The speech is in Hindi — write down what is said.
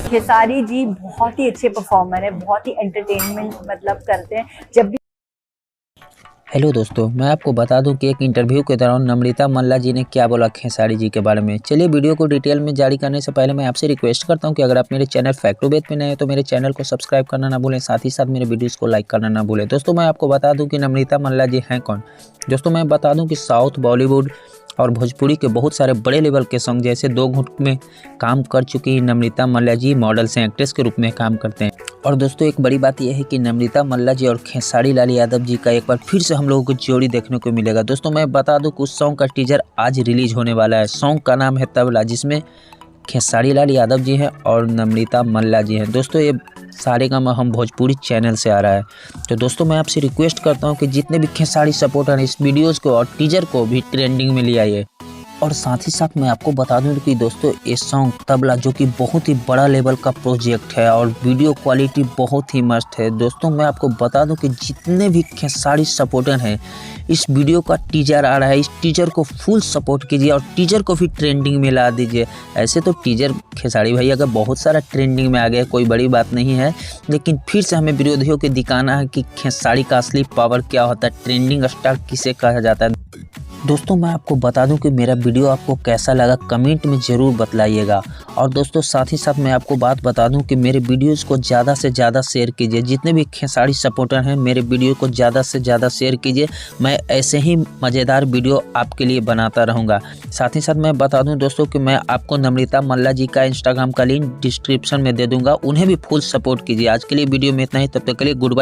खेसारी जी बहुत ही अच्छे परफॉर्मर है, बहुत ही एंटरटेनमेंट मतलब करते हैं जब भी। हेलो दोस्तों, मैं आपको बता दूं कि एक इंटरव्यू के दौरान नम्रता मल्ला जी ने क्या बोला खेसारी जी के बारे में। चलिए वीडियो को डिटेल में जारी करने से पहले मैं आपसे रिक्वेस्ट करता हूं कि अगर आप मेरे चैनल फैक्ट टू बेथ पे नए हैं तो मेरे चैनल को सब्सक्राइब करना ना भूलें, साथ ही साथ मेरे वीडियोस को लाइक करना ना भूलें। दोस्तों मैं आपको बता दूं कि नम्रता मल्ला जी हैं कौन। दोस्तों मैं बता दूँ कि साउथ, बॉलीवुड और भोजपुरी के बहुत सारे बड़े लेवल के सॉन्ग जैसे दो घुट में काम कर चुकी नम्रता मल्ला जी मॉडल से एक्ट्रेस के रूप में काम करते हैं। और दोस्तों एक बड़ी बात यह है कि नम्रता मल्ला जी और खेसारी लाल यादव जी का एक बार फिर से हम लोगों को जोड़ी देखने को मिलेगा। दोस्तों मैं बता दूं कि उस सॉन्ग का टीजर आज रिलीज होने वाला है। सॉन्ग का नाम है तबला, जिसमें खेसारी लाल यादव जी हैं और नम्रता मल्ला जी हैं। दोस्तों ये सारेगामा हम भोजपुरी चैनल से आ रहा है। तो दोस्तों मैं आपसे रिक्वेस्ट करता हूं कि जितने भी खेसारी सपोर्टर हैं इस वीडियोज़ को और टीजर को भी ट्रेंडिंग में ले आइए। और साथ ही साथ मैं आपको बता दूं कि दोस्तों ये सॉन्ग तबला जो कि बहुत ही बड़ा लेवल का प्रोजेक्ट है और वीडियो क्वालिटी बहुत ही मस्त है। दोस्तों मैं आपको बता दूं कि जितने भी खेसारी सपोर्टर हैं इस वीडियो का टीजर आ रहा है, इस टीजर को फुल सपोर्ट कीजिए और टीजर को भी ट्रेंडिंग में ला दीजिए। ऐसे तो टीजर खेसारी भैया का बहुत सारा ट्रेंडिंग में आ गया, कोई बड़ी बात नहीं है, लेकिन फिर से हमें विरोधियों को दिखाना है कि खेसारी का असली पावर क्या होता है, ट्रेंडिंग स्टार किसे कहा जाता है। दोस्तों मैं आपको बता दूं कि मेरा वीडियो आपको कैसा लगा कमेंट में ज़रूर बतलाइएगा। और दोस्तों साथ ही साथ मैं आपको बात बता दूं कि मेरे वीडियोस को ज़्यादा से ज़्यादा शेयर कीजिए। जितने भी खेसारी सपोर्टर हैं मेरे वीडियो को ज़्यादा से ज़्यादा शेयर कीजिए। मैं ऐसे ही मज़ेदार वीडियो आपके लिए बनाता रहूँगा। साथ ही साथ मैं बता दूँ दोस्तों कि मैं आपको नम्रता मल्ला जी का इंस्टाग्राम का लिंक डिस्क्रिप्शन में दे दूँगा, उन्हें भी फुल सपोर्ट कीजिए। आज के लिए वीडियो में इतना ही, तब तक के लिए गुड बाय।